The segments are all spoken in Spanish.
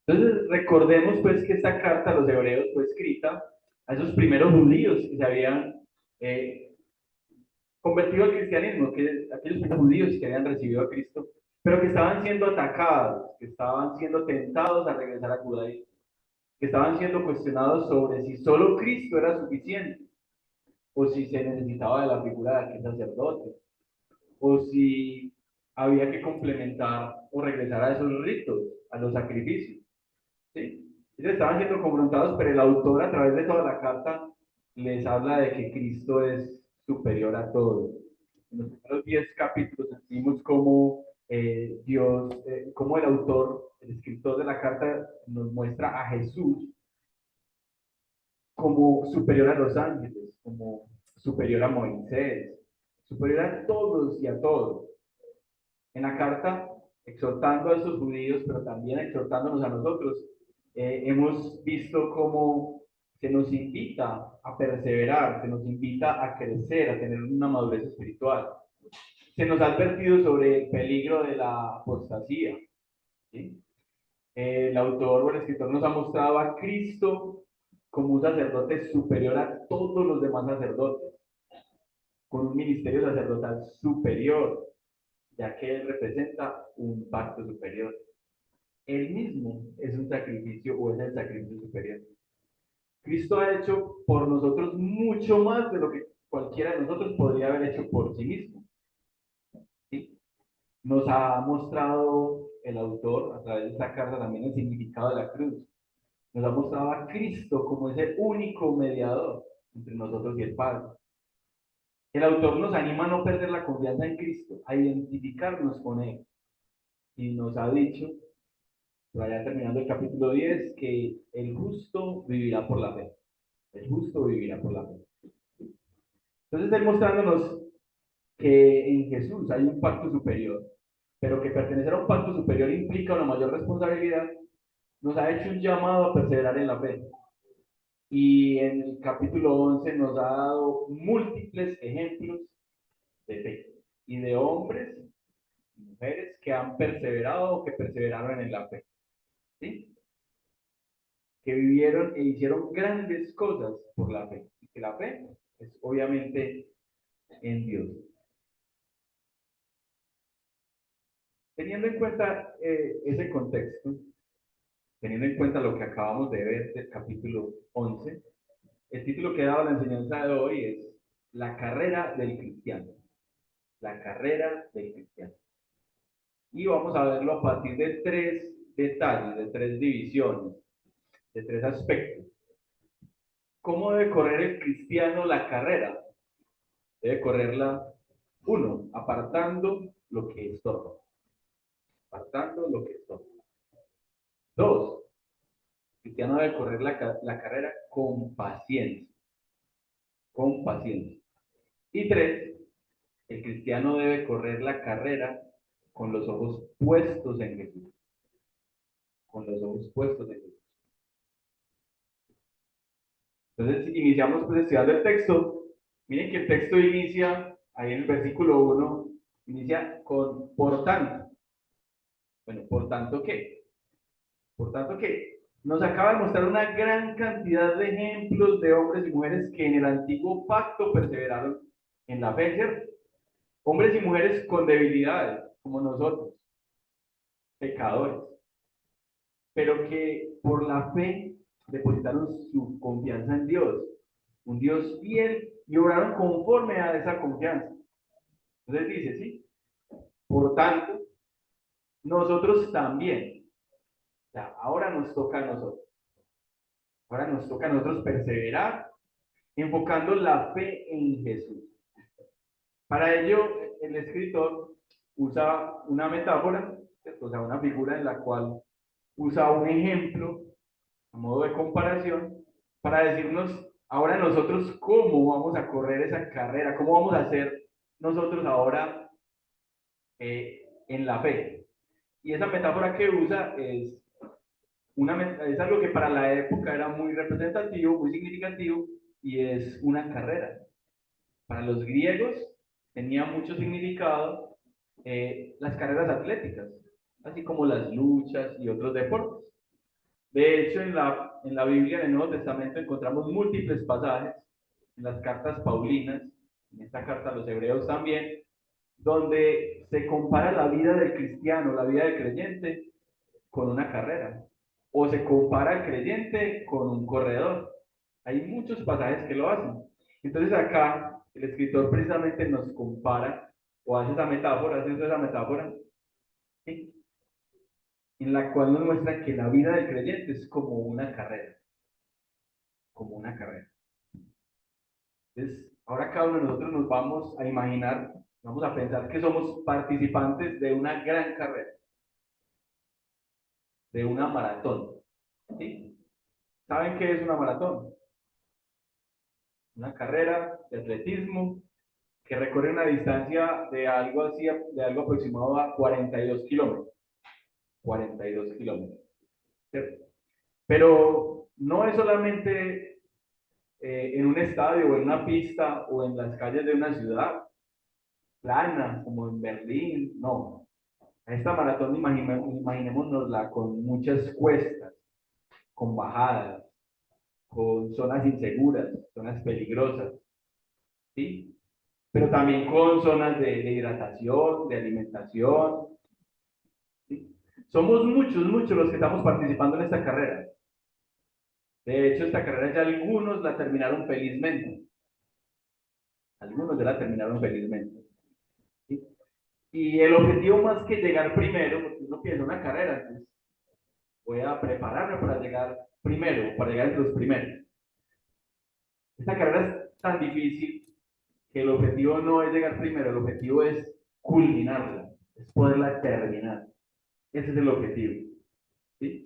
Entonces, recordemos pues que esta carta a los hebreos fue escrita a esos primeros judíos que se habían eh, convertido al cristianismo, que aquellos primeros judíos que habían recibido a Cristo, pero que estaban siendo atacados, que estaban siendo tentados a regresar al judaísmo, que estaban siendo cuestionados sobre si solo Cristo era suficiente, o si se necesitaba de la figura de aquel sacerdote, o si había que complementar o regresar a esos ritos, a los sacrificios. ¿Sí? Ellos estaban siendo confrontados, pero el autor a través de toda la carta les habla de que Cristo es superior a todo. En los primeros 10 capítulos vimos cómo Dios, cómo el autor, el escritor de la carta nos muestra a Jesús como superior a los ángeles, como superior a Moisés, superior a todos y a todos. En la carta, exhortando a esos judíos, pero también exhortándonos a nosotros, hemos visto cómo se nos invita a perseverar, se nos invita a crecer, a tener una madurez espiritual. Se nos ha advertido sobre el peligro de la apostasía. ¿Sí? El autor o el escritor nos ha mostrado a Cristo como un sacerdote superior a todos los demás sacerdotes, con un ministerio sacerdotal superior, ya que él representa un pacto superior. Él mismo es un sacrificio o es el sacrificio superior. Cristo ha hecho por nosotros mucho más de lo que cualquiera de nosotros podría haber hecho por sí mismo. ¿Sí? Nos ha mostrado el autor a través de esta carta también el significado de la cruz. Nos ha mostrado a Cristo como ese único mediador entre nosotros y el Padre. El autor nos anima a no perder la confianza en Cristo, a identificarnos con Él. Y nos ha dicho, vaya terminando el capítulo 10, que el justo vivirá por la fe. El justo vivirá por la fe. Entonces, él mostrándonos que en Jesús hay un pacto superior, pero que pertenecer a un pacto superior implica una mayor responsabilidad, nos ha hecho un llamado a perseverar en la fe. Y en el capítulo 11 nos ha dado múltiples ejemplos de fe y de hombres y mujeres que han perseverado o que perseveraron en la fe. ¿Sí? Que vivieron e hicieron grandes cosas por la fe. Y que la fe es obviamente en Dios. Teniendo en cuenta ese contexto, teniendo en cuenta lo que acabamos de ver del capítulo 11, el título que he dado a la enseñanza de hoy es La carrera del cristiano. La carrera del cristiano. Y vamos a verlo a partir de tres detalles, de tres divisiones, de tres aspectos. ¿Cómo debe correr el cristiano la carrera? Debe correrla, uno, apartando lo que estorba. Apartando lo que estorba. Dos, el cristiano debe correr la carrera con paciencia. Con paciencia. Y tres, el cristiano debe correr la carrera con los ojos puestos en Jesús. Con los ojos puestos en Jesús. Entonces, iniciamos pues estudiando el texto. Miren que el texto inicia, ahí en el versículo 1, inicia con por tanto. Bueno, ¿por tanto qué? Por tanto que nos acaba de mostrar una gran cantidad de ejemplos de hombres y mujeres que en el antiguo pacto perseveraron en la fe, ¿cierto? Hombres y mujeres con debilidades, como nosotros, pecadores, pero que por la fe depositaron su confianza en Dios, un Dios fiel, y obraron conforme a esa confianza. Entonces dice, ¿sí? Por tanto, nosotros también, o sea, ahora nos toca a nosotros, ahora nos toca a nosotros perseverar, enfocando la fe en Jesús. Para ello, el escritor usa una metáfora, ¿cierto? O sea, una figura en la cual usa un ejemplo a modo de comparación para decirnos ahora nosotros cómo vamos a correr esa carrera, cómo vamos a hacer nosotros ahora en la fe. Y esa metáfora que usa es algo que para la época era muy representativo, muy significativo, y es una carrera. Para los griegos tenía mucho significado las carreras atléticas, así como las luchas y otros deportes. De hecho, en la Biblia, en el Nuevo Testamento, encontramos múltiples pasajes, en las cartas paulinas, en esta carta a los hebreos también, donde se compara la vida del cristiano, la vida del creyente, con una carrera, o se compara al creyente con un corredor. Hay muchos pasajes que lo hacen. Entonces acá el escritor precisamente nos compara, o hace esa metáfora, ¿sí? En la cual nos muestra que la vida del creyente es como una carrera, como una carrera. Entonces, ahora cada uno de nosotros nos vamos a imaginar, vamos a pensar que somos participantes de una gran carrera, de una maratón. ¿Sí? ¿Saben qué es una maratón? Una carrera de atletismo que recorre una distancia de algo así, de algo aproximado a 42 kilómetros. 42 kilómetros. ¿Cierto? Pero no es solamente en un estadio o en una pista o en las calles de una ciudad plana, como en Berlín, no. Esta maratón imaginémonosla con muchas cuestas, con bajadas, con zonas inseguras, zonas peligrosas, ¿sí? Pero también con zonas de hidratación, de alimentación, ¿sí? Somos muchos los que estamos participando en esta carrera. De hecho, esta carrera ya algunos la terminaron felizmente. Algunos ya la terminaron felizmente. ¿Sí? Y el objetivo más que llegar primero, porque uno piensa una carrera, entonces voy a prepararme para llegar primero, para llegar entre los primeros. Esta carrera es tan difícil que el objetivo no es llegar primero, el objetivo es culminarla, es poderla terminar. Ese es el objetivo. ¿Sí?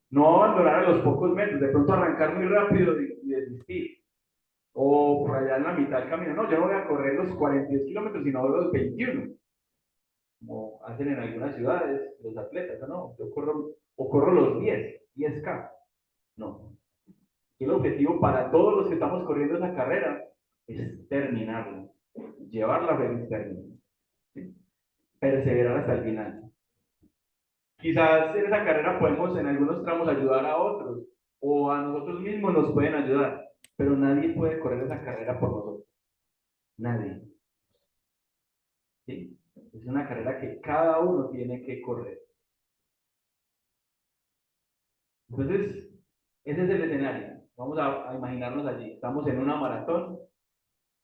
No abandonar a los pocos metros, de pronto arrancar muy rápido y desistir. O por allá en la mitad del camino. No, yo no voy a correr los 42 kilómetros, sino los 21, como hacen en algunas ciudades los atletas. No, yo corro, o corro los 10K. No. Y el objetivo para todos los que estamos corriendo esa carrera es terminarla, llevarla a feliz término, ¿sí? Perseverar hasta el final. Quizás en esa carrera podemos en algunos tramos ayudar a otros o a nosotros mismos nos pueden ayudar, pero nadie puede correr esa carrera por nosotros. Nadie. ¿Sí? Es una carrera que cada uno tiene que correr. Entonces, ese es el escenario. Vamos a imaginarnos allí. Estamos en una maratón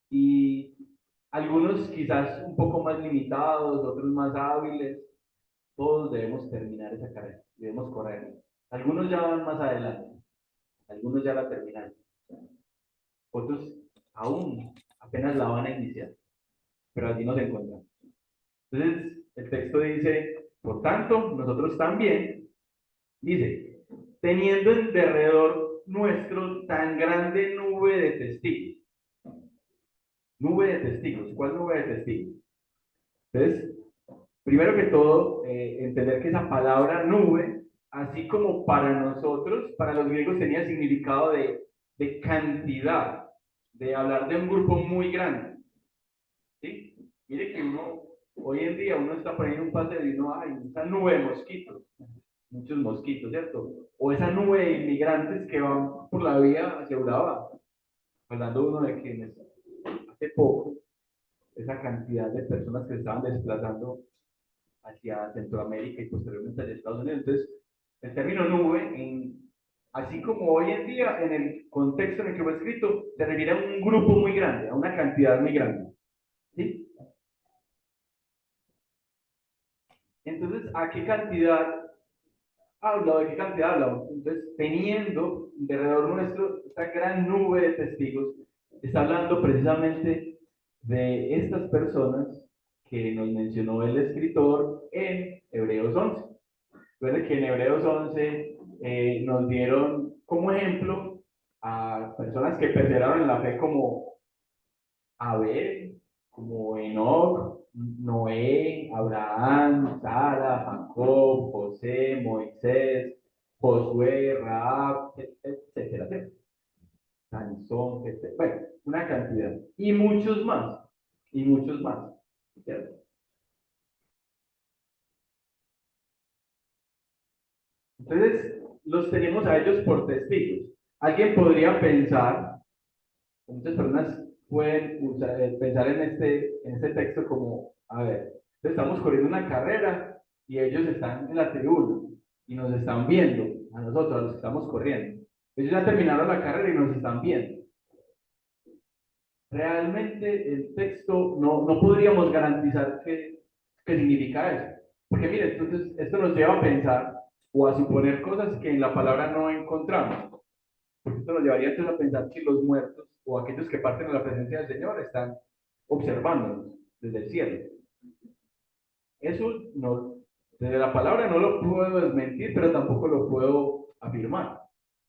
y algunos quizás un poco más limitados, otros más hábiles, todos debemos terminar esa carrera, debemos correr. Algunos ya van más adelante, algunos ya la terminaron, otros aún apenas la van a iniciar, pero allí nos encontramos. Entonces, el texto dice, por tanto, nosotros también, dice, teniendo en derredor nuestro tan grande nube de testigos. Nube de testigos. ¿Cuál nube de testigos? Entonces, primero que todo, entender que esa palabra nube, así como para nosotros, para los griegos tenía significado de cantidad, de hablar de un grupo muy grande. ¿Sí? Mire que uno, hoy en día, uno está poniendo un paseo y uno, ay, esa nube de mosquitos, muchos mosquitos, ¿cierto? O esa nube de inmigrantes que van por la vía hacia Urabá. Hablando uno de quienes hace poco, esa cantidad de personas que se estaban desplazando hacia Centroamérica y posteriormente hacia Estados Unidos. Entonces, el término nube, así como hoy en día, en el contexto en el que fue escrito, se refiere a un grupo muy grande, a una cantidad muy grande. ¿Sí? Entonces, ¿a qué cantidad habla? ¿De qué cantidad habla? Entonces, teniendo de alrededor nuestro esta gran nube de testigos, está hablando precisamente de estas personas que nos mencionó el escritor en Hebreos 11. Recuerden que en Hebreos 11 nos dieron como ejemplo a personas que perseveraron en la fe como Abel, como Enoch, Noé, Abraham, Sara, Jacob, José, Moisés, Josué, Rahab, etcétera, etcétera. Sansón, etcétera. Bueno, una cantidad. Y muchos más. Y muchos más. ¿Cierto? Entonces, los tenemos a ellos por testigos. Alguien podría pensar, muchas personas pueden pensar en este texto como, a ver, estamos corriendo una carrera y ellos están en la tribuna y nos están viendo, a nosotros, a los que estamos corriendo. Ellos ya terminaron la carrera y nos están viendo. Realmente el texto no podríamos garantizar que significa eso. Porque mire, entonces esto nos lleva a pensar o a suponer cosas que en la palabra no encontramos. Porque esto nos llevaría entonces a pensar que los muertos o aquellos que parten a la presencia del Señor están observándonos desde el cielo. Eso no, desde la palabra no lo puedo desmentir, pero tampoco lo puedo afirmar.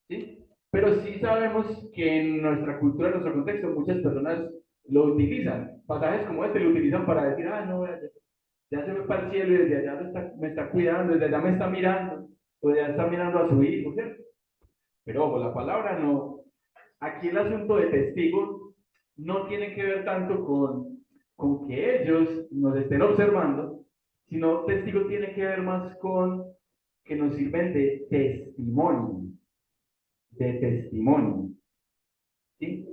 ¿Sí? Pero sí sabemos que en nuestra cultura, en nuestro contexto, muchas personas lo utilizan. Pasajes como este lo utilizan para decir, ah, no, ya se me para el cielo y desde allá me está cuidando, desde allá me está mirando, o desde allá está mirando a su hijo, ¿cierto? Pero ojo, la palabra no. Aquí el asunto de testigos no tiene que ver tanto con que ellos nos estén observando, sino testigo tiene que ver más con que nos sirven de testimonio, ¿sí?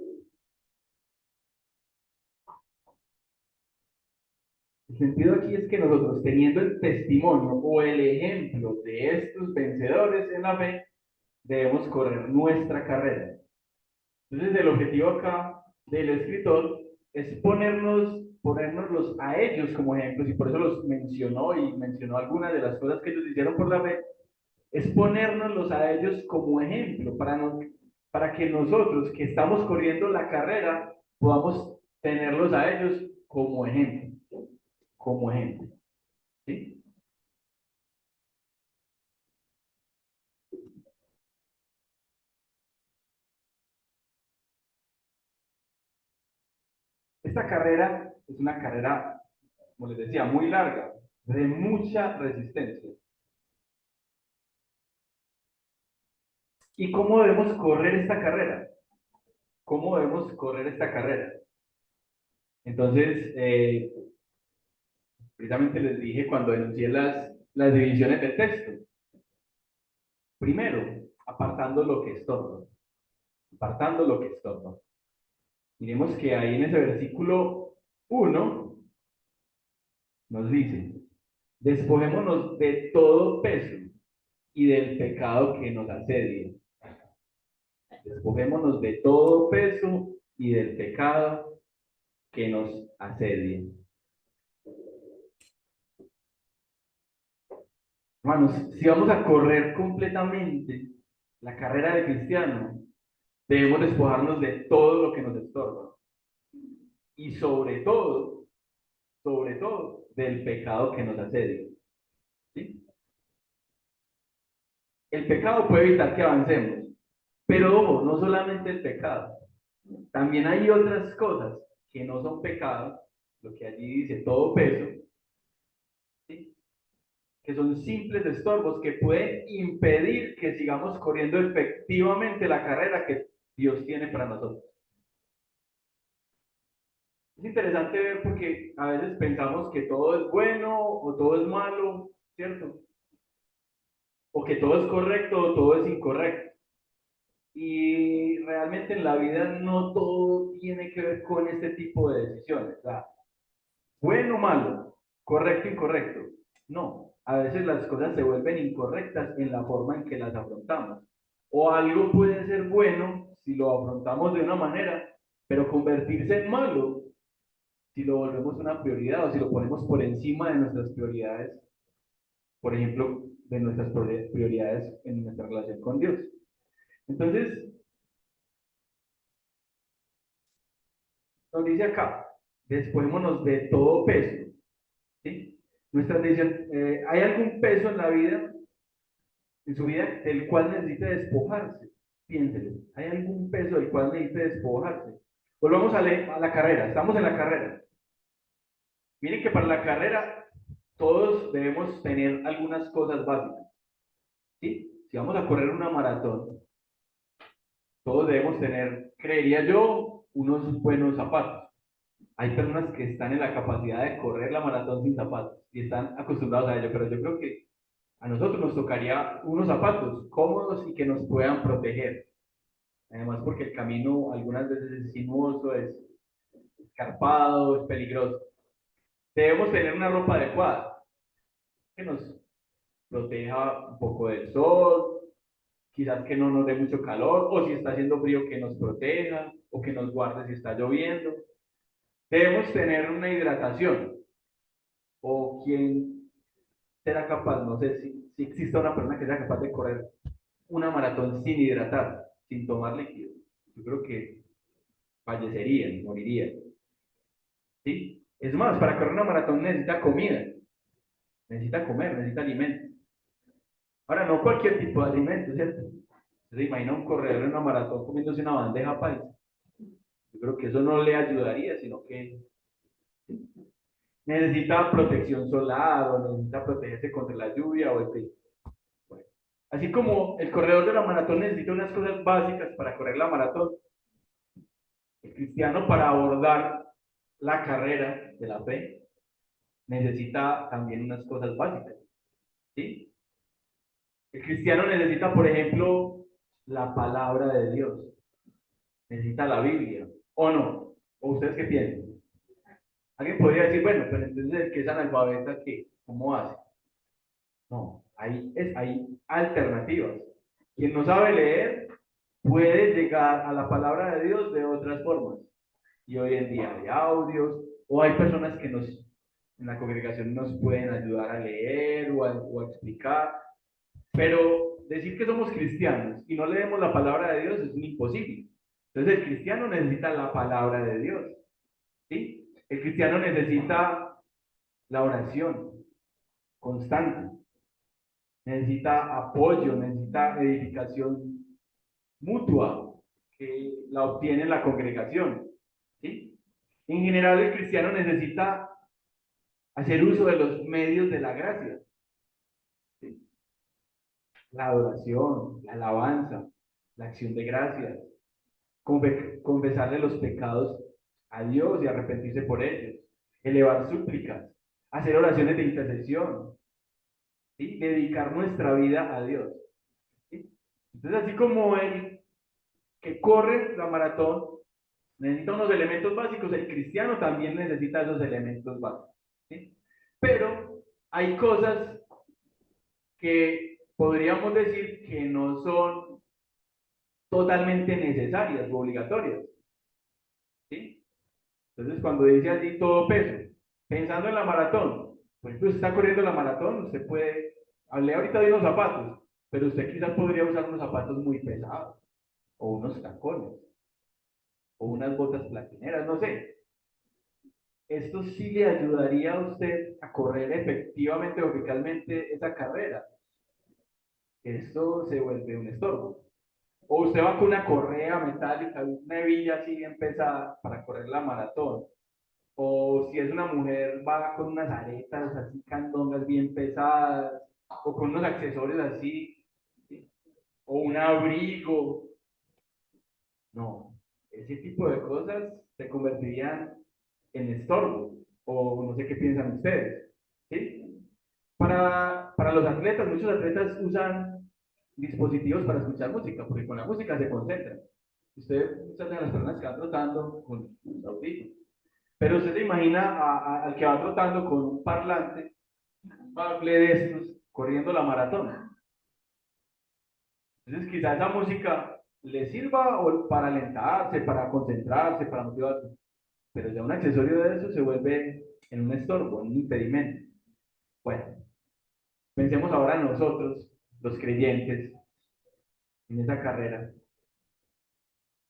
El sentido aquí es que nosotros, teniendo el testimonio o el ejemplo de estos vencedores en la fe, debemos correr nuestra carrera. Entonces, el objetivo acá del escritor es ponernoslos a ellos como ejemplos, y por eso los mencionó y mencionó algunas de las cosas que ellos hicieron por la fe, es ponérnoslos a ellos como ejemplo, para que nosotros que estamos corriendo la carrera podamos tenerlos a ellos como ejemplo, como ejemplo. ¿Sí? Esta carrera es una carrera, como les decía, muy larga, de mucha resistencia. ¿Y cómo debemos correr esta carrera? ¿Cómo debemos correr esta carrera? Entonces, precisamente les dije cuando denuncié las divisiones del texto. Primero, apartando lo que estorba. Apartando lo que estorba. Miremos que ahí en ese versículo 1 nos dice, despojémonos de todo peso y del pecado que nos asedia. Despojémonos de todo peso y del pecado que nos asedia. Hermanos, si vamos a correr completamente la carrera de cristiano, debemos despojarnos de todo lo que nos estorba. Y sobre todo, del pecado que nos asedia. ¿Sí? El pecado puede evitar que avancemos, pero ojo, no solamente el pecado. También hay otras cosas que no son pecados, lo que allí dice todo peso, ¿sí? Que son simples estorbos que pueden impedir que sigamos corriendo efectivamente la carrera que Dios tiene para nosotros. Es interesante ver porque a veces pensamos que todo es bueno o todo es malo, ¿cierto? O que todo es correcto o todo es incorrecto. Y realmente en la vida no todo tiene que ver con este tipo de decisiones. O sea, bueno o malo, correcto o incorrecto. No, a veces las cosas se vuelven incorrectas en la forma en que las afrontamos. O algo puede ser bueno si lo afrontamos de una manera, pero convertirse en malo si lo volvemos una prioridad o si lo ponemos por encima de nuestras prioridades, por ejemplo, de nuestras prioridades en nuestra relación con Dios. Entonces, nos dice acá, despojémonos de todo peso. ¿Sí? Nuestra decisión, ¿hay algún peso en la vida, en su vida, del cual necesite despojarse? Piénselo. ¿Hay algún peso del cual necesite despojarse? Volvamos a la carrera. Estamos en la carrera. Miren que para la carrera todos debemos tener algunas cosas básicas. ¿Sí? Si vamos a correr una maratón, todos debemos tener, creería yo, unos buenos zapatos. Hay personas que están en la capacidad de correr la maratón sin zapatos y están acostumbrados a ello, pero yo creo que A nosotros nos tocaría unos zapatos cómodos y que nos puedan proteger. Además, porque el camino algunas veces es sinuoso, es escarpado, es peligroso. Debemos tener una ropa adecuada que nos proteja un poco del sol, quizás que no nos dé mucho calor, o si está haciendo frío que nos proteja, o que nos guarde si está lloviendo. Debemos tener una hidratación, o quien será capaz, no sé si existe una persona que sea capaz de correr una maratón sin hidratar, sin tomar líquido. Yo creo que fallecerían, morirían. ¿Sí? Es más, para correr una maratón necesita comida, necesita comer, necesita alimento. Ahora, no cualquier tipo de alimento, ¿cierto? ¿Se imagina un corredor en una maratón comiéndose una bandeja paisa? Yo creo que eso no le ayudaría, sino que necesita protección solar o necesita protegerse contra la lluvia o el frío. Bueno, así como el corredor de la maratón necesita unas cosas básicas para correr la maratón, el cristiano para abordar la carrera de la fe necesita también unas cosas básicas. ¿Sí? El cristiano necesita, por ejemplo, la palabra de Dios, necesita la Biblia, ¿o no? ¿O ustedes qué piensan? Alguien podría decir, bueno, pero entonces el que es analfabeta, ¿qué? ¿Cómo hace? No, hay alternativas. Quien no sabe leer puede llegar a la palabra de Dios de otras formas. Y hoy en día hay audios, o hay personas que en la congregación nos pueden ayudar a leer o a explicar. Pero decir que somos cristianos y no leemos la palabra de Dios es un imposible. Entonces el cristiano necesita la palabra de Dios. ¿Sí? El cristiano necesita la oración constante, necesita apoyo, necesita edificación mutua que la obtiene en la congregación. ¿Sí? En general, el cristiano necesita hacer uso de los medios de la gracia. ¿Sí? La adoración, la alabanza, la acción de gracias, confesarle los pecados a Dios y arrepentirse por ellos, elevar súplicas, hacer oraciones de intercesión, ¿sí? Dedicar nuestra vida a Dios. ¿Sí? Entonces, así como el que corre la maratón necesita unos elementos básicos, el cristiano también necesita esos elementos básicos. ¿Sí? Pero hay cosas que podríamos decir que no son totalmente necesarias o obligatorias. ¿Sí? Entonces, cuando dice así todo peso, pensando en la maratón, pues usted está corriendo la maratón, usted puede, hablé ahorita de unos zapatos, pero usted quizás podría usar unos zapatos muy pesados, o unos tacones, o unas botas platineras, no sé. Esto sí le ayudaría a usted a correr efectivamente o eficazmente esa carrera. Esto se vuelve un estorbo. O usted va con una correa metálica, una hebilla así bien pesada para correr la maratón. O si es una mujer, va con unas aretas así candongas bien pesadas, o con unos accesorios así, ¿sí? O un abrigo. No, ese tipo de cosas se convertirían en estorbo, o no sé qué piensan ustedes, ¿sí? Para los atletas, muchos atletas usan dispositivos para escuchar música, porque con la música se concentran. Muchas de las personas que van trotando con los audífonos. Pero usted se imagina al que va trotando con un parlante, un bafle de estos, corriendo la maratón. Entonces quizá esa música le sirva para alentarse, para concentrarse, para motivarse. Pero ya un accesorio de eso se vuelve en un estorbo, en un impedimento. Bueno, pensemos ahora nosotros, los creyentes, en esa carrera.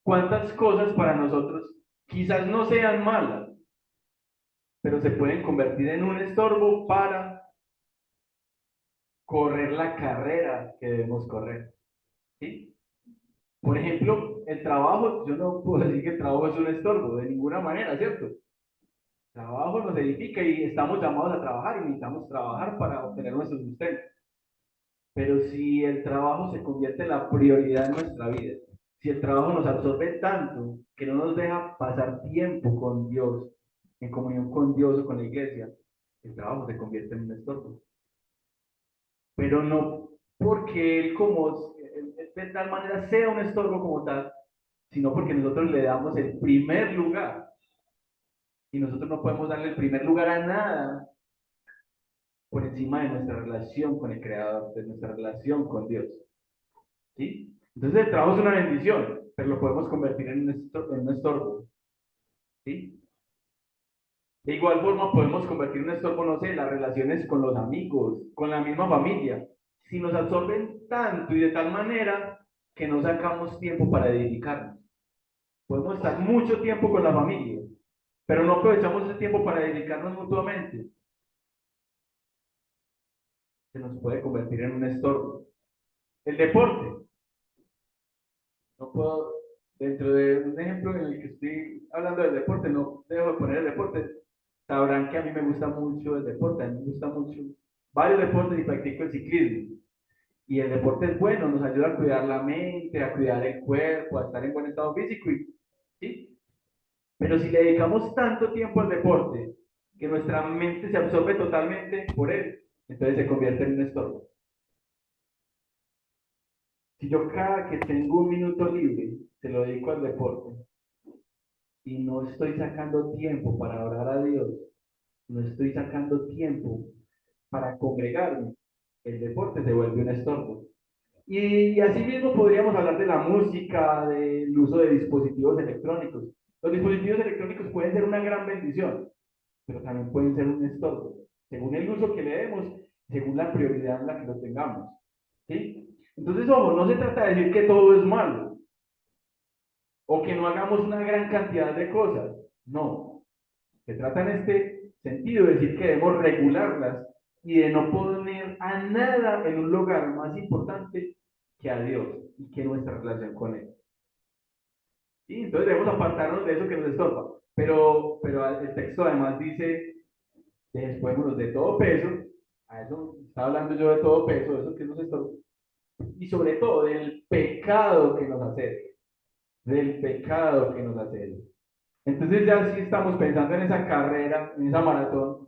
¿Cuántas cosas para nosotros quizás no sean malas, pero se pueden convertir en un estorbo para correr la carrera que debemos correr? ¿Sí? Por ejemplo, el trabajo, yo no puedo decir que el trabajo es un estorbo, de ninguna manera, ¿cierto? El trabajo nos edifica y estamos llamados a trabajar y necesitamos trabajar para obtener nuestro sustento. Pero si el trabajo se convierte en la prioridad de nuestra vida, si el trabajo nos absorbe tanto que no nos deja pasar tiempo con Dios, en comunión con Dios o con la iglesia, el trabajo se convierte en un estorbo. pero no porque él como de tal manera sea un estorbo como tal, sino porque nosotros le damos el primer lugar. Y nosotros no podemos darle el primer lugar a nada por encima de nuestra relación con el Creador, de nuestra relación con Dios. ¿Sí? Entonces el trabajo es una bendición, pero lo podemos convertir en un estorbo. ¿Sí? De igual forma podemos convertir en un estorbo, no sé, las relaciones con los amigos, con la misma familia. Si nos absorben tanto y de tal manera que no sacamos tiempo para dedicarnos. Podemos estar mucho tiempo con la familia, pero no aprovechamos ese tiempo para dedicarnos mutuamente. Se nos puede convertir en un estorbo. El deporte. No puedo, dentro de un ejemplo en el que estoy hablando del deporte, no dejo de poner el deporte. Sabrán que a mí me gusta mucho el deporte, a mí me gusta mucho varios deportes y practico el ciclismo. Y el deporte es bueno, nos ayuda a cuidar la mente, a cuidar el cuerpo, a estar en buen estado físico. ¿Sí? Pero si le dedicamos tanto tiempo al deporte que nuestra mente se absorbe totalmente por él, entonces se convierte en un estorbo. Si yo cada que tengo un minuto libre se lo dedico al deporte y no estoy sacando tiempo para orar a Dios, no estoy sacando tiempo para congregarme, el deporte se vuelve un estorbo. Y así mismo podríamos hablar de la música, del uso de dispositivos electrónicos. Los dispositivos electrónicos pueden ser una gran bendición, pero también pueden ser un estorbo, según el uso que le demos, según la prioridad en la que lo tengamos. ¿Sí? Entonces, ojo, no se trata de decir que todo es malo o que no hagamos una gran cantidad de cosas. No, se trata en este sentido de decir que debemos regularlas y de no poner a nada en un lugar más importante que a Dios y que nuestra relación con Él. Y entonces debemos apartarnos de eso que nos estorba. Pero el texto además dice, despojémonos de todo peso, a eso estaba hablando yo de todo peso, de eso que nos estorba, y sobre todo del pecado que nos hace, del pecado que nos hace. Entonces ya sí estamos pensando en esa carrera, en esa maratón,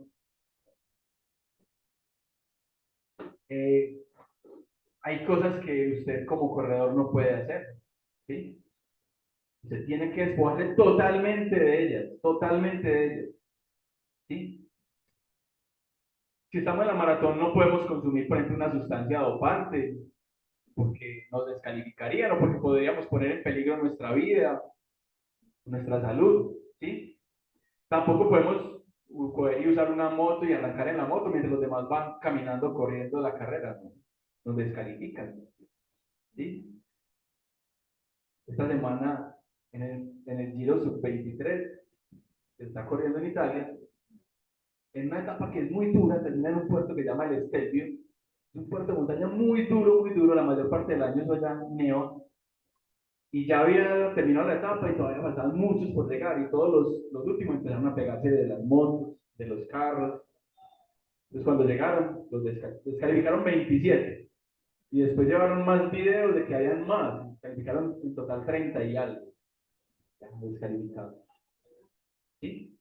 eh, hay cosas que usted como corredor no puede hacer, ¿sí? Usted tiene que despojarse totalmente de ellas, ¿sí? Si estamos en la maratón no podemos consumir, por ejemplo, una sustancia dopante, porque nos descalificarían o porque podríamos poner en peligro nuestra vida, nuestra salud, ¿sí? Tampoco podemos coger y usar una moto y arrancar en la moto mientras los demás van caminando, corriendo la carrera, ¿no? Nos descalifican, ¿sí? Esta semana en el Giro Sub-23, que está corriendo en Italia, en una etapa que es muy dura, termina en un puerto que se llama el Stelvio, es un puerto de montaña muy duro, la mayor parte del año eso ya neva, y ya había terminado la etapa y todavía faltaban muchos por llegar, y todos los últimos empezaron a pegarse de las motos, de los carros. Entonces cuando llegaron, los descalificaron 27, y después llevaron más videos de que habían más, calificaron en total 30 y algo, ya descalificados. ¿Sí?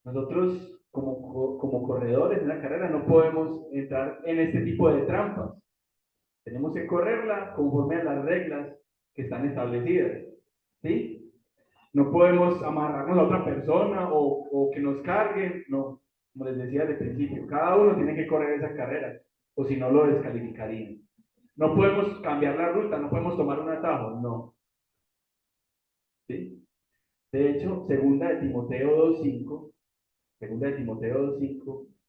Nosotros, como corredores en la carrera, no podemos entrar en este tipo de trampas. Tenemos que correrla conforme a las reglas que están establecidas. ¿Sí? No podemos amarrarnos a otra persona o que nos carguen. No, como les decía desde el principio, cada uno tiene que correr esa carrera, o si no lo descalificarían. No podemos cambiar la ruta, no podemos tomar un atajo, no. ¿Sí? De hecho, segunda de Timoteo 2:5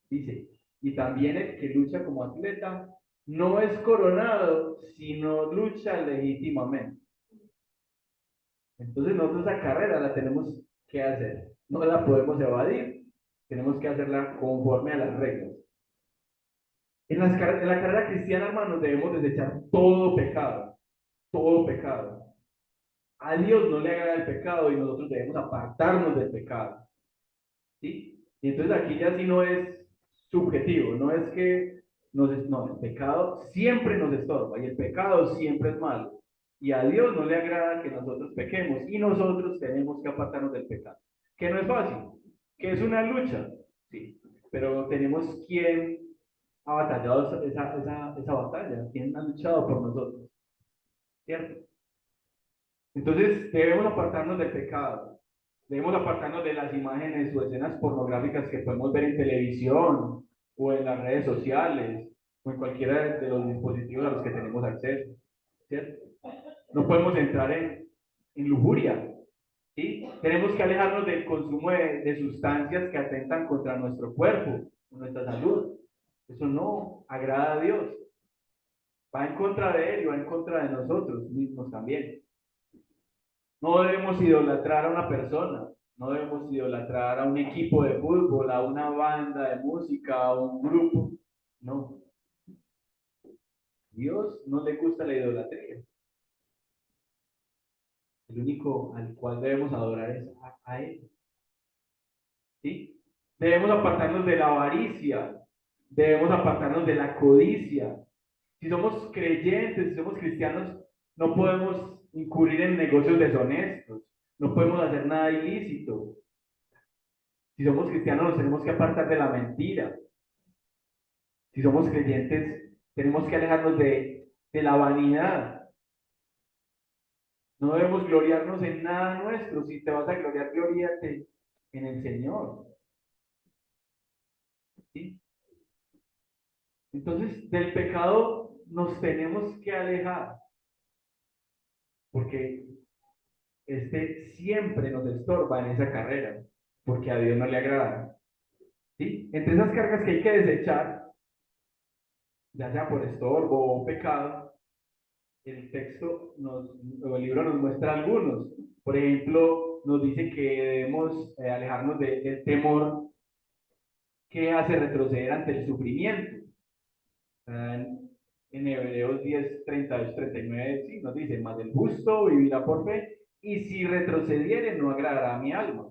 dice, y también el que lucha como atleta no es coronado, sino lucha legítimamente. Entonces nosotros esa carrera la tenemos que hacer, no la podemos evadir, tenemos que hacerla conforme a las reglas. En la carrera cristiana, hermanos, debemos desechar todo pecado, todo pecado. A Dios no le agrada el pecado y nosotros debemos apartarnos del pecado. ¿Sí? Y entonces aquí ya sí no es subjetivo, no es que no, el pecado siempre nos estorba y el pecado siempre es malo. Y a Dios no le agrada que nosotros pequemos y nosotros tenemos que apartarnos del pecado. Que no es fácil, que es una lucha, sí, pero tenemos quien ha batallado esa batalla? ¿Quién ha luchado por nosotros? ¿Cierto? Entonces debemos apartarnos del pecado, debemos apartarnos de las imágenes o escenas pornográficas que podemos ver en televisión o en las redes sociales o en cualquiera de los dispositivos a los que tenemos acceso, ¿cierto? No podemos entrar en lujuria, ¿sí? Tenemos que alejarnos del consumo de sustancias que atentan contra nuestro cuerpo, nuestra salud. Eso no agrada a Dios. Va en contra de Él y va en contra de nosotros mismos también. No debemos idolatrar a una persona, no debemos idolatrar a un equipo de fútbol, a una banda de música, a un grupo. No, Dios no le gusta la idolatría. El único al cual debemos adorar es a Él. ¿Sí? Debemos apartarnos de la avaricia, debemos apartarnos de la codicia. Si somos creyentes, si somos cristianos, no podemos incurrir en negocios deshonestos, no podemos hacer nada ilícito. Si somos cristianos, nos tenemos que apartar de la mentira. Si somos creyentes, tenemos que alejarnos de la vanidad. No debemos gloriarnos en nada nuestro. Si te vas a gloriar, gloríate en el Señor. ¿Sí? Entonces, del pecado nos tenemos que alejar, porque este siempre nos estorba en esa carrera, porque a Dios no le agrada. ¿Sí? Entre esas cargas que hay que desechar, ya sea por estorbo o pecado, el texto o el libro nos muestra algunos. Por ejemplo, nos dice que debemos alejarnos del temor que hace retroceder ante el sufrimiento. En Hebreos 10, 38, 39, sí, nos dice, más el justo vivirá por fe, y si retrocediere no agradará a mi alma.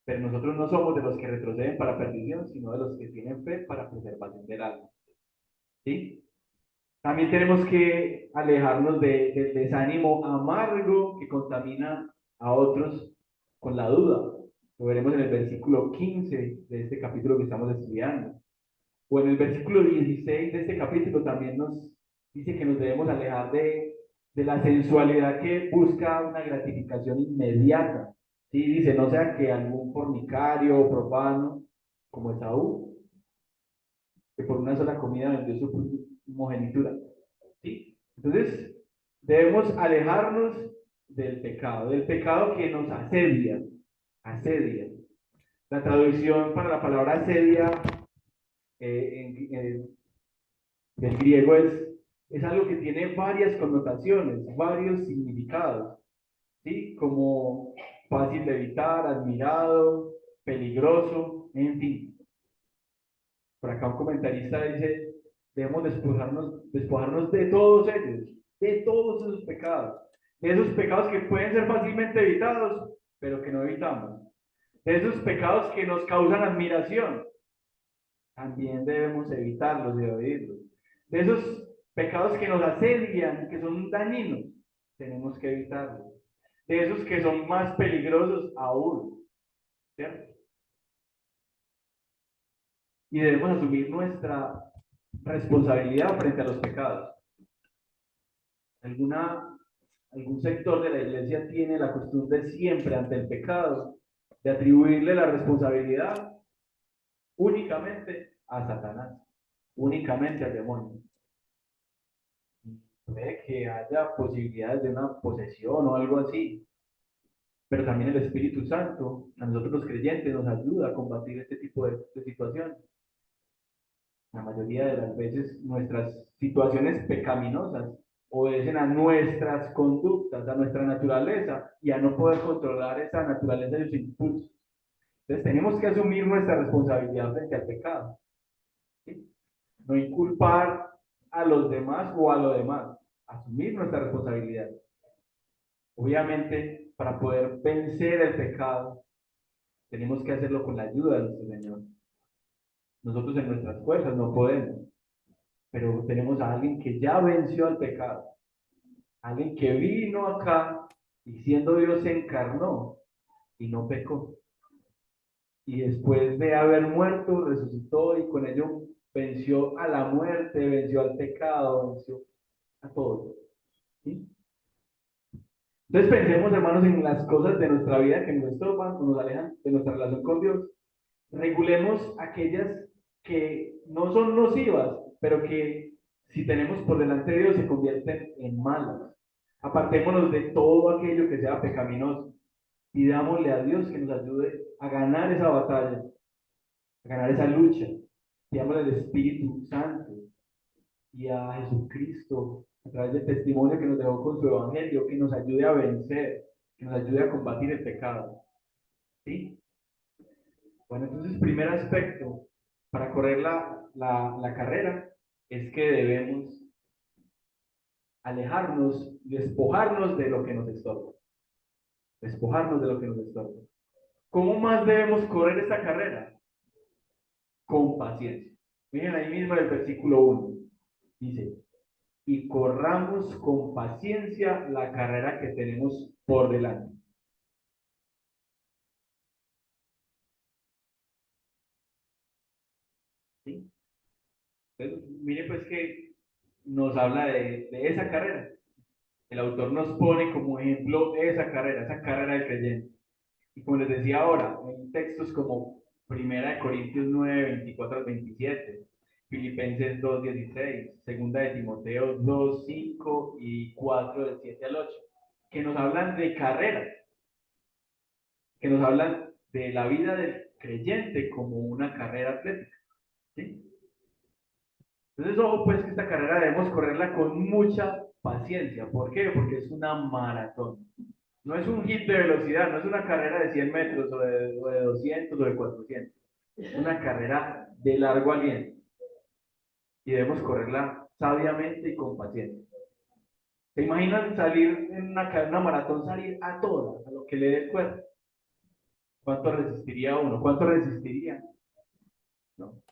Pero nosotros no somos de los que retroceden para perdición, sino de los que tienen fe para preservación del alma. ¿Sí? También tenemos que alejarnos del desánimo amargo que contamina a otros con la duda. Lo veremos en el versículo 15 de este capítulo que estamos estudiando. O en el versículo 16 de este capítulo también nos dice que nos debemos alejar de la sensualidad que busca una gratificación inmediata. Sí, dice, no sea que algún fornicario o profano, como Esaú, que por una sola comida vendió su primogenitura. ¿Sí? Entonces, debemos alejarnos del pecado que nos asedia, asedia. La traducción para la palabra asedia del griego es algo que tiene varias connotaciones, varios significados, ¿sí? Como fácil de evitar, admirado, peligroso, en fin. Por acá un comentarista dice, debemos despojarnos de todos esos pecados, de esos pecados que pueden ser fácilmente evitados, pero que no evitamos, de esos pecados que nos causan admiración, también debemos evitarlos y oírlos, de esos pecados que nos asedian, que son dañinos, tenemos que evitarlos, de esos que son más peligrosos aún, ¿cierto? Y debemos asumir nuestra responsabilidad frente a los pecados. alguna, Algún sector de la iglesia tiene la costumbre siempre ante el pecado de atribuirle la responsabilidad únicamente a Satanás, únicamente al demonio. Puede que haya posibilidades de una posesión o algo así, pero también el Espíritu Santo, a nosotros los creyentes, nos ayuda a combatir este tipo de situaciones. La mayoría de las veces nuestras situaciones pecaminosas obedecen a nuestras conductas, a nuestra naturaleza y a no poder controlar esa naturaleza y sus impulsos. Entonces tenemos que asumir nuestra responsabilidad frente al pecado. ¿Sí? No inculpar a los demás o a lo demás, asumir nuestra responsabilidad. Obviamente, para poder vencer el pecado, tenemos que hacerlo con la ayuda de nuestro Señor. Nosotros en nuestras fuerzas no podemos, pero tenemos a alguien que ya venció al pecado, alguien que vino acá y siendo Dios se encarnó y no pecó. Y después de haber muerto, resucitó y con ello venció a la muerte, venció al pecado, venció a todo. ¿Sí? Entonces pensemos, hermanos, en las cosas de nuestra vida que nos estorban o nos alejan de nuestra relación con Dios. Regulemos aquellas que no son nocivas, pero que si tenemos por delante de Dios se convierten en malas. Apartémonos de todo aquello que sea pecaminoso. Pidámosle a Dios que nos ayude a ganar esa batalla, a ganar esa lucha. Pidámosle al Espíritu Santo y a Jesucristo a través del testimonio que nos dejó con su Evangelio, que nos ayude a vencer, que nos ayude a combatir el pecado. ¿Sí? Bueno, entonces, primer aspecto para correr la carrera es que debemos alejarnos, despojarnos de lo que nos estorba. Despojarnos de lo que nos estorba. ¿Cómo más debemos correr esta carrera? Con paciencia. Miren ahí mismo en el versículo 1. Dice, y corramos con paciencia la carrera que tenemos por delante. ¿Sí? Entonces, mire pues que nos habla de esa carrera. El autor nos pone como ejemplo esa carrera del creyente. Y como les decía ahora, en textos como Primera de Corintios 9, 24 al 27, Filipenses 2, 16, Segunda de Timoteo 2, 5 y 4 del 7 al 8, que nos hablan de carreras, que nos hablan de la vida del creyente como una carrera atlética. ¿Sí? Entonces, ojo, pues que esta carrera debemos correrla con mucha paciencia. ¿Por qué? Porque es una maratón. No es un hit de velocidad, no es una carrera de 100 metros o de 200 o de 400. Es una carrera de largo aliento y debemos correrla sabiamente y con paciencia. ¿Se imaginan salir en una maratón, salir a toda, a lo que le dé el cuerpo? ¿Cuánto resistiría uno? ¿Cuánto resistiría? No.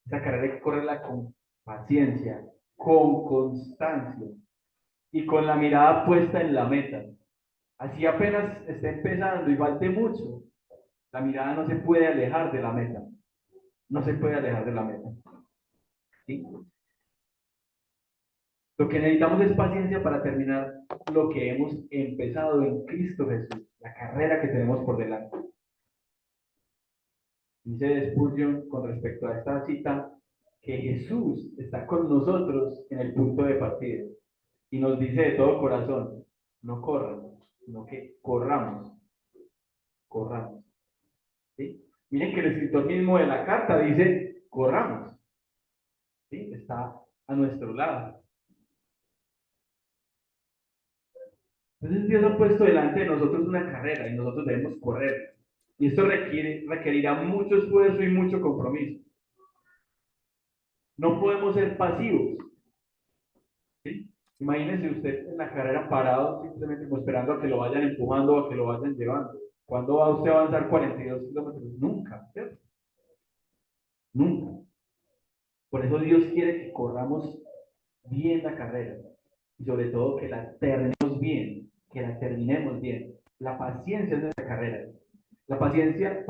Esa carrera hay que correrla con paciencia, con constancia y con la mirada puesta en la meta. Así apenas esté empezando y falte mucho, la mirada no se puede alejar de la meta. No se puede alejar de la meta. ¿Sí? Lo que necesitamos es paciencia para terminar lo que hemos empezado en Cristo Jesús, la carrera que tenemos por delante. Dice Spurgeon con respecto a esta cita que Jesús está con nosotros en el punto de partida y nos dice de todo corazón, no corran, sino que corramos, corramos. ¿Sí? Miren que el escritor mismo de la carta dice, corramos. ¿Sí? Está a nuestro lado. Entonces Dios ha puesto delante de nosotros una carrera y nosotros debemos correr. Y esto requerirá mucho esfuerzo y mucho compromiso. No podemos ser pasivos. ¿Sí? Imagínese usted en la carrera parado, simplemente como esperando a que lo vayan empujando o a que lo vayan llevando. ¿Cuándo va usted a avanzar 42 kilómetros? Nunca, ¿cierto? Nunca. Por eso Dios quiere que corramos bien la carrera y sobre todo que la terminemos bien, que la terminemos bien. La paciencia es nuestra carrera. La paciencia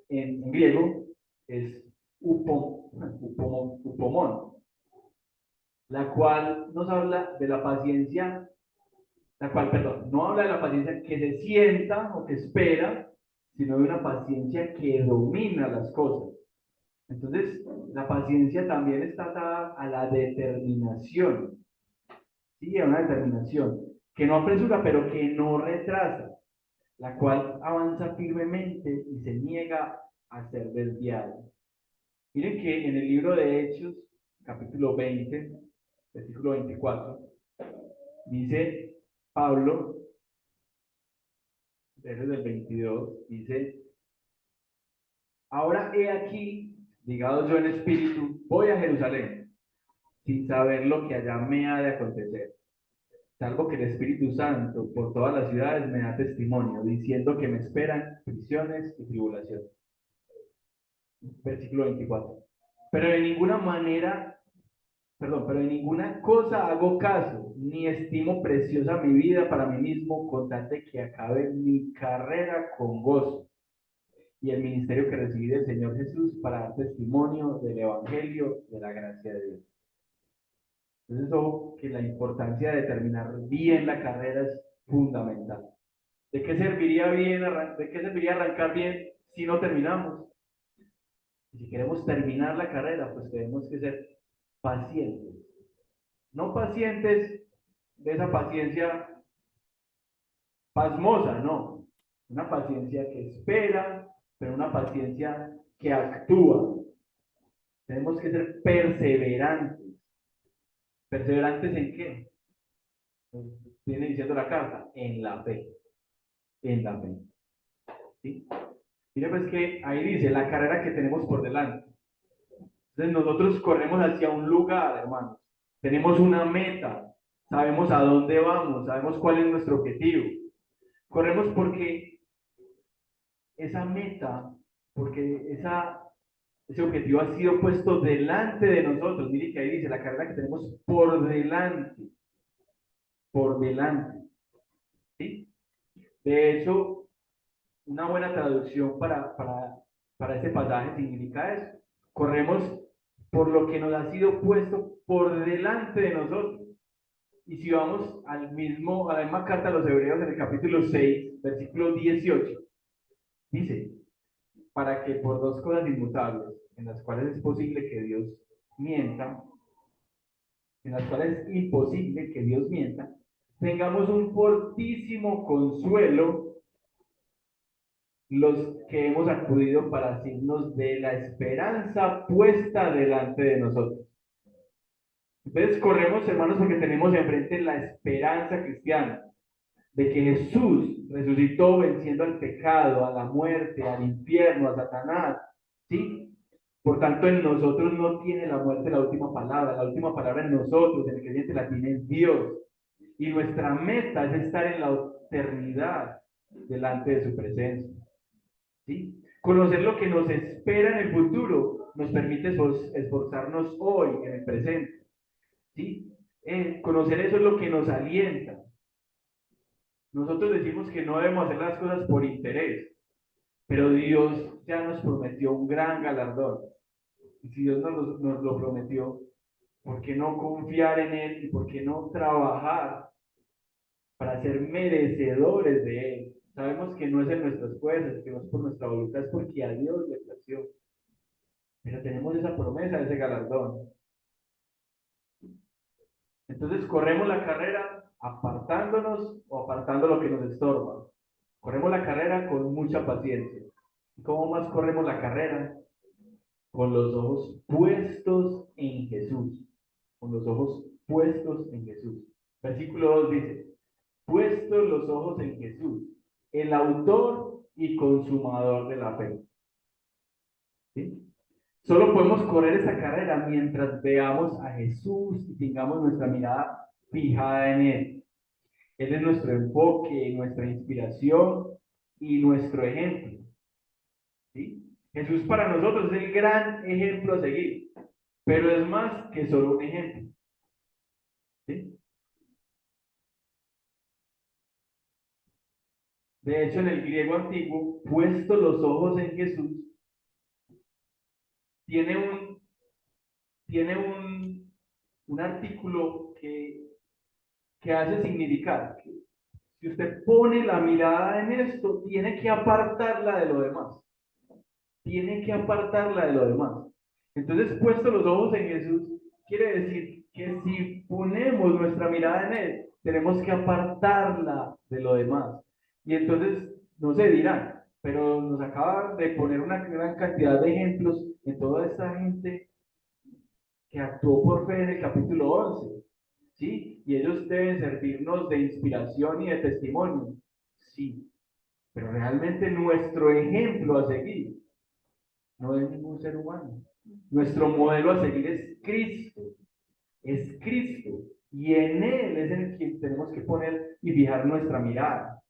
en griego es upomón, la cual nos habla de la paciencia, la cual, perdón, no habla de la paciencia que se sienta o que espera, sino de una paciencia que domina las cosas. Entonces, la paciencia también está atada a la determinación, ¿sí? A una determinación que no apresura, pero que no retrasa, la cual avanza firmemente y se niega a ser desviada. Miren que en el libro de Hechos, capítulo 20, versículo 24, dice Pablo, desde el 22, dice, ahora he aquí, ligado yo en espíritu, voy a Jerusalén, sin saber lo que allá me ha de acontecer, salvo que el Espíritu Santo por todas las ciudades me da testimonio, diciendo que me esperan prisiones y tribulaciones. Versículo 24. Pero de ninguna manera, perdón, pero de ninguna cosa hago caso, ni estimo preciosa mi vida para mí mismo, con tal de que acabe mi carrera con gozo y el ministerio que recibí del Señor Jesús para dar testimonio del Evangelio de la gracia de Dios. Entonces, ojo, que la importancia de terminar bien la carrera es fundamental. ¿De qué serviría arrancar bien si no terminamos? Y si queremos terminar la carrera, pues tenemos que ser pacientes. No pacientes de esa paciencia pasmosa, no. Una paciencia que espera, pero una paciencia que actúa. Tenemos que ser perseverantes. ¿Perseverantes en qué? Viene diciendo la carta, en la fe. En la fe. ¿Sí? Mire pues que ahí dice la carrera que tenemos por delante. Entonces nosotros corremos hacia un lugar, hermanos. Tenemos una meta. Sabemos a dónde vamos. Sabemos cuál es nuestro objetivo. Corremos porque esa meta, porque ese objetivo ha sido puesto delante de nosotros. Mire que ahí dice la carrera que tenemos por delante. Por delante. ¿Sí? De hecho, una buena traducción para este pasaje significa eso. Corremos por lo que nos ha sido puesto por delante de nosotros. Y si vamos a la misma carta a los Hebreos en el capítulo 6, versículo 18, dice, para que por dos cosas inmutables, en las cuales es posible que Dios mienta, en las cuales es imposible que Dios mienta, tengamos un fortísimo consuelo los que hemos acudido para signos de la esperanza puesta delante de nosotros. Entonces corremos, hermanos, porque tenemos enfrente la esperanza cristiana de que Jesús resucitó venciendo al pecado, a la muerte, al infierno, a Satanás, ¿sí? Por tanto, en nosotros no tiene la muerte la última palabra en nosotros, en el creyente la tiene Dios. Y nuestra meta es estar en la eternidad delante de su presencia, ¿sí? Conocer lo que nos espera en el futuro nos permite esforzarnos hoy, en el presente, ¿sí? Conocer eso es lo que nos alienta. Nosotros decimos que no debemos hacer las cosas por interés, pero Dios ya nos prometió un gran galardón. Y si Dios nos lo prometió, ¿por qué no confiar en Él y por qué no trabajar para ser merecedores de Él? Sabemos que no es en nuestras fuerzas, que no es por nuestra voluntad, es porque a Dios le plació. Pero tenemos esa promesa, ese galardón. Entonces corremos la carrera apartándonos o apartando lo que nos estorba. Corremos la carrera con mucha paciencia. ¿Y cómo más corremos la carrera? Con los ojos puestos en Jesús. Con los ojos puestos en Jesús. Versículo 2 dice, puestos los ojos en Jesús, el autor y consumador de la fe. ¿Sí? Solo podemos correr esa carrera mientras veamos a Jesús y tengamos nuestra mirada fijada en Él. Él es nuestro enfoque, nuestra inspiración y nuestro ejemplo. ¿Sí? Jesús para nosotros es el gran ejemplo a seguir, pero es más que solo un ejemplo. ¿Sí? De hecho, en el griego antiguo, puesto los ojos en Jesús, tiene un artículo que hace significar que si usted pone la mirada en esto, tiene que apartarla de lo demás. Tiene que apartarla de lo demás. Entonces, puesto los ojos en Jesús, quiere decir que si ponemos nuestra mirada en Él, tenemos que apartarla de lo demás. Y entonces, no se dirán, pero nos acaba de poner una gran cantidad de ejemplos de toda esta gente que actuó por fe en el capítulo 11, ¿sí? Y ellos deben servirnos de inspiración y de testimonio, sí, pero realmente nuestro ejemplo a seguir no es ningún ser humano. Nuestro modelo a seguir es Cristo, y en Él es en el que tenemos que poner y fijar nuestra mirada.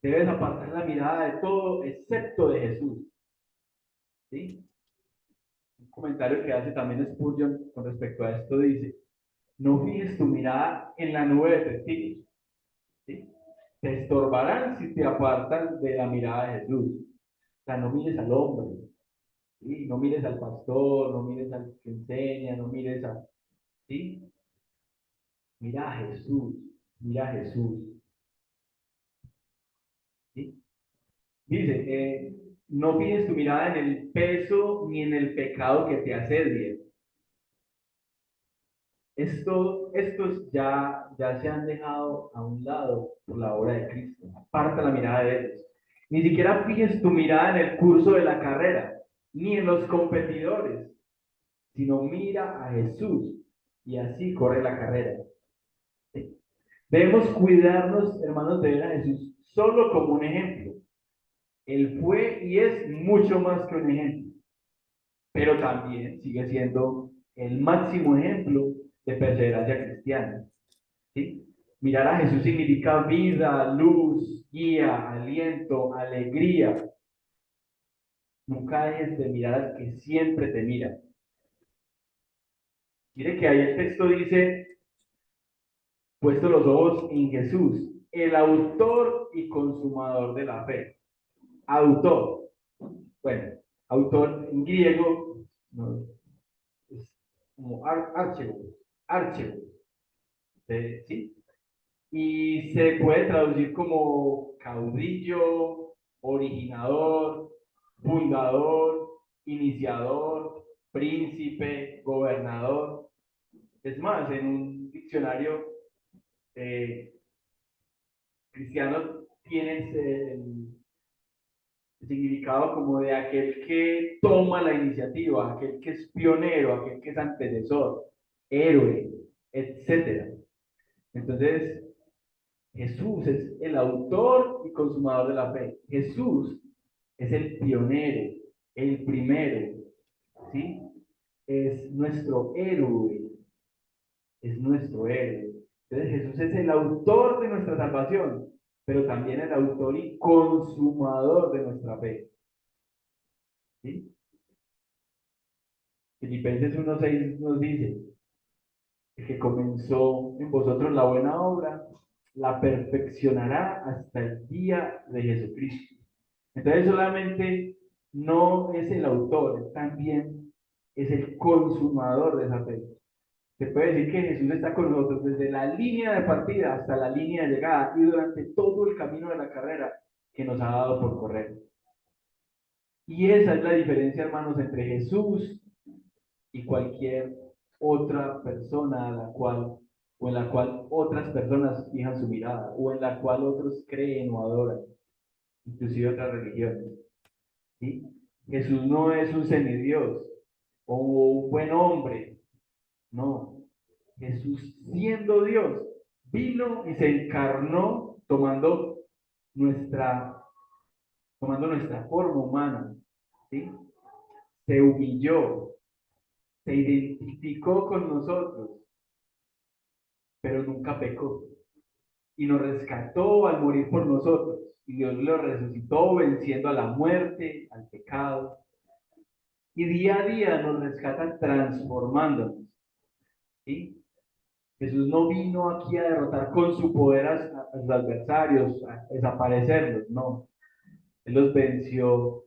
Debes apartar la mirada de todo excepto de Jesús, ¿sí? Un comentario que hace también Spurgeon con respecto a esto dice, no fijes tu mirada en la nube de testigos, ¿sí? te estorbarán si te apartan de la mirada de Jesús. O sea, no mires al hombre, ¿sí? No mires al pastor, no mires al que enseña, no mires a, ¿sí? Mira a Jesús, mira a Jesús, ¿sí? Dice, no pides tu mirada en el peso ni en el pecado que te asedie. Estos ya se han dejado a un lado por la obra de Cristo. Aparta la mirada de ellos. Ni siquiera fijes tu mirada en el curso de la carrera, ni en los competidores, sino mira a Jesús y así corre la carrera. ¿Sí? Debemos cuidarnos, hermanos, de ver a Jesús solo como un ejemplo. Él fue y es mucho más que un ejemplo, pero también sigue siendo el máximo ejemplo de perseverancia cristiana. ¿Sí? Mirar a Jesús significa vida, luz, guía, aliento, alegría. Nunca dejes de mirar al que siempre te mira. Mire que ahí el texto dice, puesto los ojos en Jesús, el autor y consumador de la fe. Autor. Bueno, autor en griego, no, es como archegos, ¿sí? Y se puede traducir como caudillo, originador, fundador, iniciador, príncipe, gobernador. Es más, en un diccionario eh, cristiano tiene el significado como de aquel que toma la iniciativa, aquel que es pionero, aquel que es antecesor, héroe, etcétera. Entonces, Jesús es el autor y consumador de la fe. Jesús es el pionero, el primero, ¿sí? Es nuestro héroe, es nuestro héroe. Entonces Jesús es el autor de nuestra salvación, pero también el autor y consumador de nuestra fe, ¿sí? Filipenses 1:6 nos dice, el que comenzó en vosotros la buena obra, la perfeccionará hasta el día de Jesucristo. Entonces solamente no es el autor, también es el consumador de esa fe. Se puede decir que Jesús está con nosotros desde la línea de partida hasta la línea de llegada y durante todo el camino de la carrera que nos ha dado por correr. Y esa es la diferencia, hermanos, entre Jesús y cualquier otra persona a la cual o en la cual otras personas fijan su mirada o en la cual otros creen o adoran, inclusive otras religiones. ¿Sí? Jesús no es un semidios o un buen hombre, no. Jesús, siendo Dios, vino y se encarnó nuestra, tomando nuestra forma humana, ¿sí? Se humilló, se identificó con nosotros, pero nunca pecó. Y nos rescató al morir por nosotros. Y Dios lo resucitó venciendo a la muerte, al pecado. Y día a día nos rescata transformándonos. ¿Sí? Jesús no vino aquí a derrotar con su poder a sus adversarios, a desaparecerlos, no. Él los venció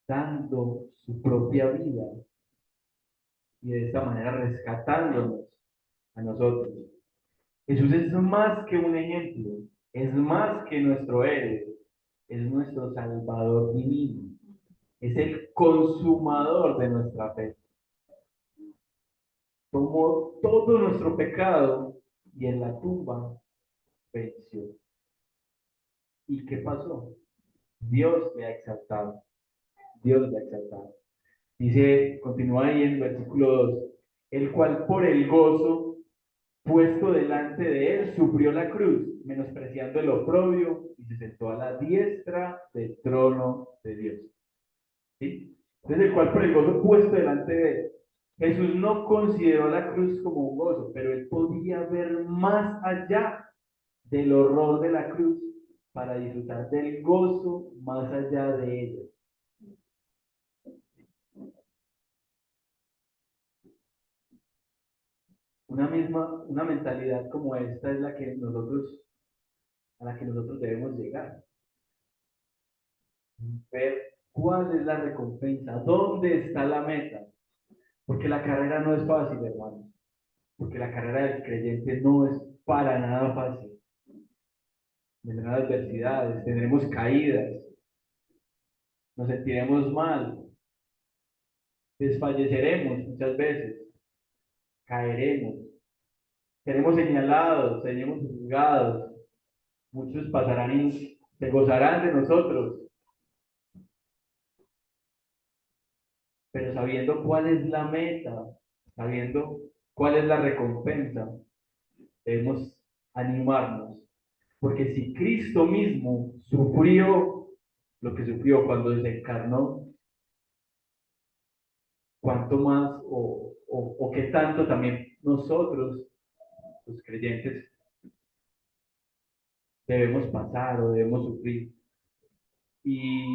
dando su propia vida y de esta manera rescatándonos a nosotros. Jesús es más que un ejemplo, es más que nuestro héroe, es nuestro Salvador divino, es el consumador de nuestra fe. Tomó todo nuestro pecado y en la tumba venció. ¿Y qué pasó? Dios le ha exaltado. Dios le ha exaltado. Dice, continúa ahí en el versículo 2, el cual por el gozo puesto delante de él sufrió la cruz, menospreciando el oprobio y se sentó a la diestra del trono de Dios. ¿Sí? Entonces, el cual por el gozo puesto delante de él. Jesús no consideró la cruz como un gozo, pero él podía ver más allá del horror de la cruz para disfrutar del gozo más allá de ella. Una mentalidad como esta es la que nosotros a la que nosotros debemos llegar. Ver cuál es la recompensa, dónde está la meta. Porque la carrera no es fácil, hermanos. Porque la carrera del creyente no es para nada fácil. Tendrán adversidades, tendremos caídas, nos sentiremos mal, desfalleceremos muchas veces, caeremos, seremos señalados, seremos juzgados, muchos pasarán y se gozarán de nosotros, pero sabiendo cuál es la meta, sabiendo cuál es la recompensa, debemos animarnos, porque si Cristo mismo sufrió lo que sufrió cuando se encarnó, cuánto más o qué tanto también nosotros, los creyentes, debemos pasar o debemos sufrir. Y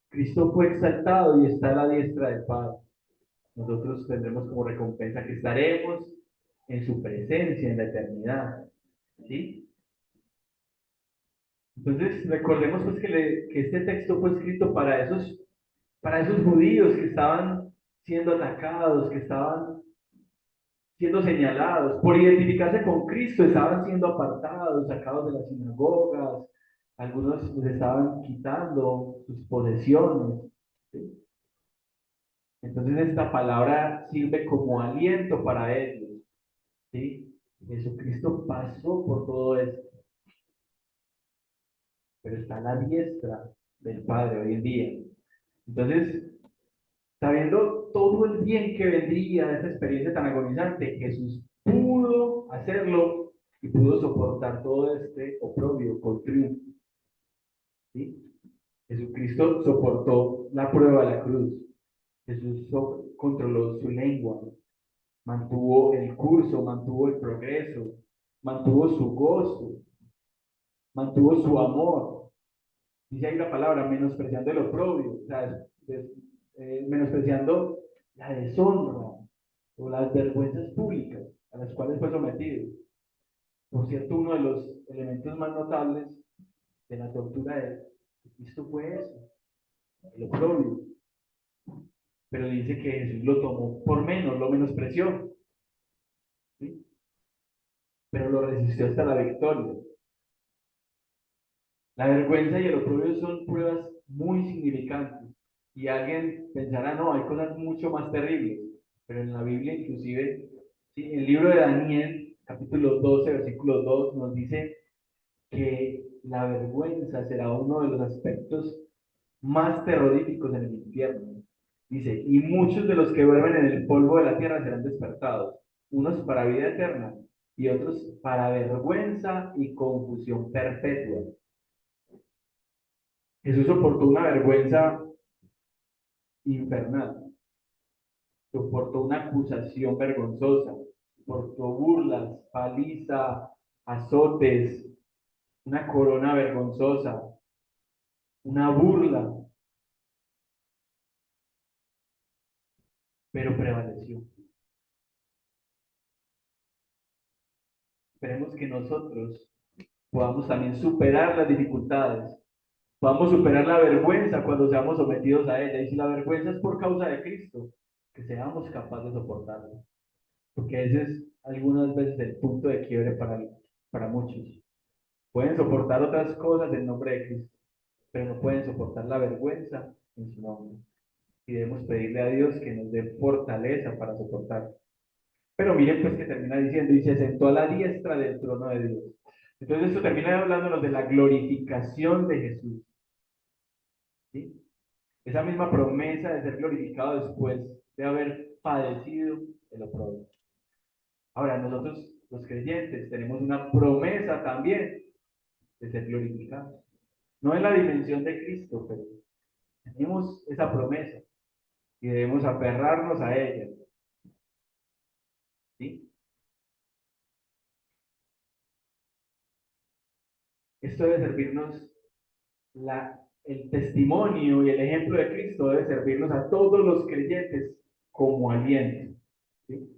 Cristo fue exaltado y está a la diestra del Padre. Nosotros tendremos como recompensa que estaremos en su presencia en la eternidad. ¿Sí? Entonces, recordemos pues que este texto fue escrito para esos judíos que estaban siendo atacados, que estaban siendo señalados, por identificarse con Cristo, estaban siendo apartados, sacados de las sinagogas, algunos les estaban quitando sus posesiones. ¿Sí? Entonces esta palabra sirve como aliento para ellos. ¿Sí? Jesucristo pasó por todo esto, pero está a la diestra del Padre hoy en día. Entonces, sabiendo todo el bien que vendría de esa experiencia tan agonizante, Jesús pudo hacerlo y pudo soportar todo este oprobio con triunfo. ¿Sí? Jesucristo soportó la prueba de la cruz. Jesús controló su lengua, mantuvo el curso, mantuvo el progreso, mantuvo su gozo, mantuvo su amor. Dice ahí la palabra, menospreciando el oprobio, o sea, menospreciando la deshonra o las vergüenzas públicas a las cuales fue sometido. Por cierto, uno de los elementos más notables de la tortura de Cristo fue eso, el oprobio. Pero dice que Jesús lo tomó por menos, lo menospreció, ¿sí? Pero lo resistió hasta la victoria. La vergüenza y el oprobio son pruebas muy significantes. Y alguien pensará, no, hay cosas mucho más terribles. Pero en la Biblia, inclusive, ¿sí? El libro de Daniel, capítulo 12, versículo 2, nos dice que la vergüenza será uno de los aspectos más terroríficos en el infierno. Dice, y muchos de los que duermen en el polvo de la tierra serán despertados, unos para vida eterna y otros para vergüenza y confusión perpetua. Jesús soportó una vergüenza infernal, soportó una acusación vergonzosa, soportó burlas, paliza, azotes, una corona vergonzosa, una burla, pero prevaleció. Esperemos que nosotros podamos también superar las dificultades, podamos superar la vergüenza cuando seamos sometidos a ella. Y si la vergüenza es por causa de Cristo, que seamos capaces de soportarla. Porque ese es algunas veces el punto de quiebre para muchos. Pueden soportar otras cosas en nombre de Cristo, pero no pueden soportar la vergüenza en su nombre. Y debemos pedirle a Dios que nos dé fortaleza para soportar. Pero miren pues que termina diciendo, y se sentó a la diestra del trono de Dios. Entonces esto termina hablándonos de la glorificación de Jesús. ¿Sí? Esa misma promesa de ser glorificado después de haber padecido el oprobio. Ahora, nosotros los creyentes tenemos una promesa también de ser glorificados. No en la dimensión de Cristo, pero tenemos esa promesa y debemos aferrarnos a ella. ¿Sí? Esto debe servirnos, el testimonio y el ejemplo de Cristo debe servirnos a todos los creyentes como aliento. ¿Sí?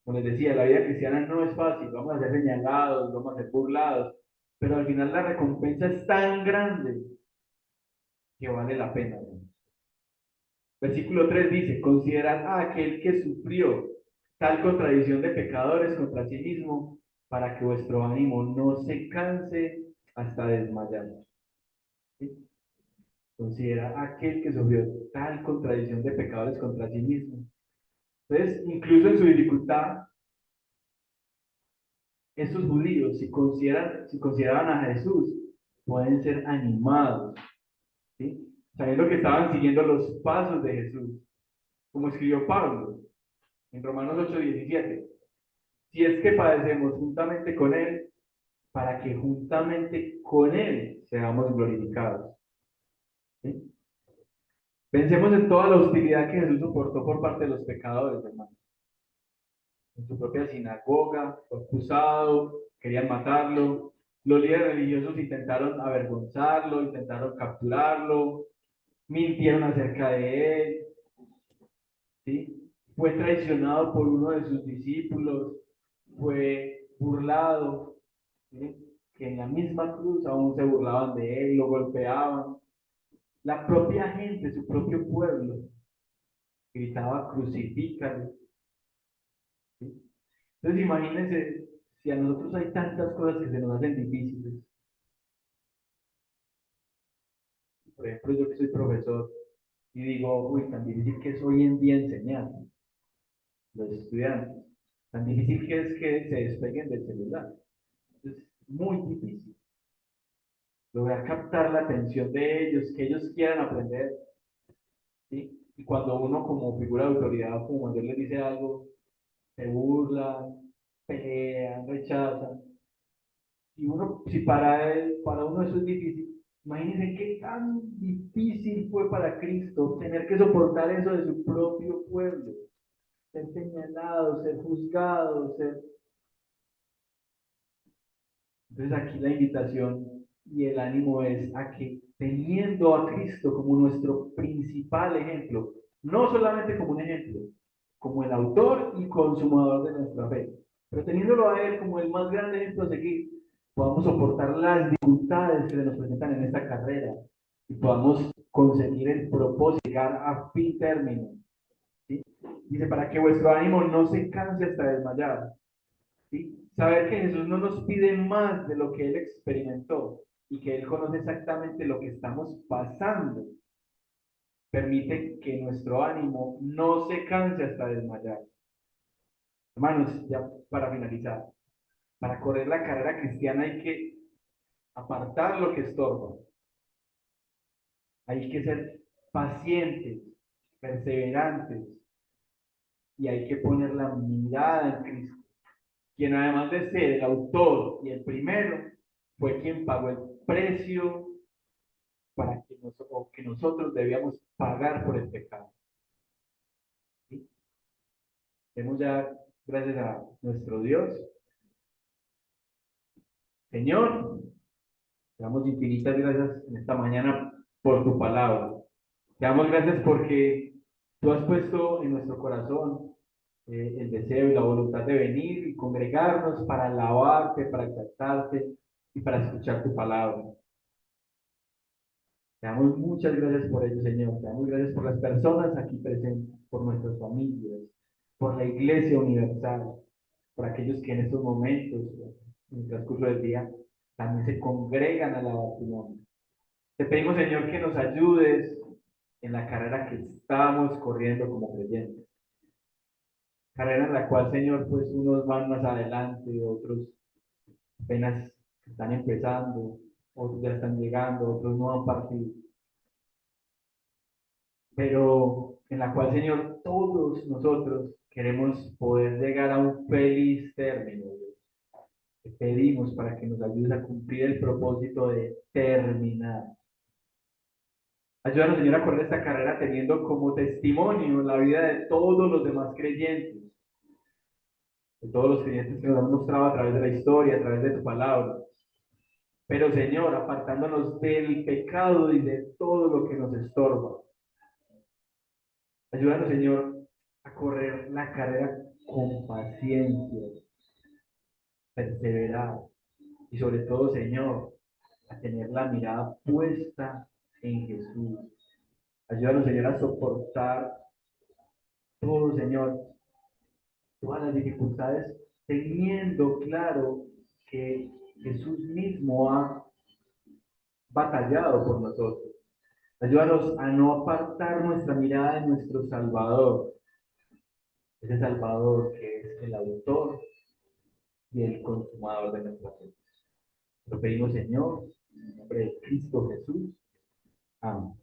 Como les decía, la vida cristiana no es fácil, vamos a ser señalados, vamos a ser burlados, pero al final la recompensa es tan grande que vale la pena. Versículo 3 dice, considerad a aquel que sufrió tal contradicción de pecadores contra sí mismo, para que vuestro ánimo no se canse hasta desmayar. ¿Sí? Considera a aquel que sufrió tal contradicción de pecadores contra sí mismo. Entonces, incluso en su dificultad, estos judíos, si consideraban a Jesús, pueden ser animados, ¿sí? Sabiendo que estaban siguiendo los pasos de Jesús, como escribió Pablo en Romanos 8:17. Si es que padecemos juntamente con Él, para que juntamente con Él seamos glorificados. ¿Sí? Pensemos en toda la hostilidad que Jesús soportó por parte de los pecadores, hermanos. En su propia sinagoga, fue acusado, querían matarlo. Los líderes religiosos intentaron avergonzarlo, intentaron capturarlo, mintieron acerca de él, ¿sí? Fue traicionado por uno de sus discípulos, fue burlado, ¿sí? Que en la misma cruz aún se burlaban de él, lo golpeaban. La propia gente, su propio pueblo, gritaba, crucifícalo. ¿Sí? Entonces imagínense, si a nosotros hay tantas cosas que se nos hacen difíciles, por ejemplo, yo que soy profesor y digo, uy, tan difícil que es hoy en día enseñar a los estudiantes, tan difícil que se despeguen del celular. Es muy difícil lograr captar la atención de ellos, que ellos quieran aprender, ¿sí? Y cuando uno como figura de autoridad, como mayor les dice algo, se burlan, pelean, rechazan. Y uno, si para uno eso es difícil, imagínense qué tan difícil fue para Cristo tener que soportar eso de su propio pueblo, ser señalado, ser juzgado, ser... Entonces aquí la invitación y el ánimo es a que teniendo a Cristo como nuestro principal ejemplo, no solamente como un ejemplo, como el autor y consumador de nuestra fe, pero teniéndolo a Él como el más grande ejemplo a seguir, podamos soportar las dificultades que se nos presentan en esta carrera y podamos conseguir el propósito, llegar a fin término. ¿Sí? Dice, para que vuestro ánimo no se canse hasta desmayar. ¿Sí? Saber que Jesús no nos pide más de lo que Él experimentó y que Él conoce exactamente lo que estamos pasando, permite que nuestro ánimo no se canse hasta desmayar. Hermanos, ya para finalizar, para correr la carrera cristiana hay que apartar lo que estorba, hay que ser pacientes, perseverantes y hay que poner la mirada en Cristo, quien además de ser el autor y el primero, fue quien pagó el precio para que nosotros debíamos pagar por el pecado. ¿Sí? Demos ya gracias a nuestro Dios. Señor, te damos infinitas gracias en esta mañana por tu palabra. Te damos gracias porque tú has puesto en nuestro corazón el deseo y la voluntad de venir y congregarnos para alabarte, para exaltarte y para escuchar tu palabra. Te damos muchas gracias por ello, Señor. Te damos gracias por las personas aquí presentes, por nuestras familias, por la Iglesia Universal, por aquellos que en estos momentos, en el transcurso del día, también se congregan a la tu nombre. Te pedimos, Señor, que nos ayudes en la carrera que estamos corriendo como creyentes. Carrera en la cual, Señor, pues unos van más adelante, otros apenas están empezando, otros ya están llegando, otros no han partido. Pero en la cual, Señor, todos nosotros queremos poder llegar a un feliz término. Dios. Te pedimos para que nos ayudes a cumplir el propósito de terminar. Ayúdanos, Señor, a correr esta carrera teniendo como testimonio la vida de todos los demás creyentes, de todos los creyentes que nos han mostrado a través de la historia, a través de tu palabra. Pero, Señor, apartándonos del pecado y de todo lo que nos estorba. Ayúdanos, Señor, a correr la carrera con paciencia, perseverar, y sobre todo, Señor, a tener la mirada puesta en Jesús. Ayúdanos, Señor, a soportar todo, Señor, todas las dificultades, teniendo claro que Jesús mismo ha batallado por nosotros. Ayúdanos a no apartar nuestra mirada de nuestro Salvador, ese Salvador que es el autor y el consumador de nuestra fe. Lo pedimos, Señor, en el nombre de Cristo Jesús. Amén.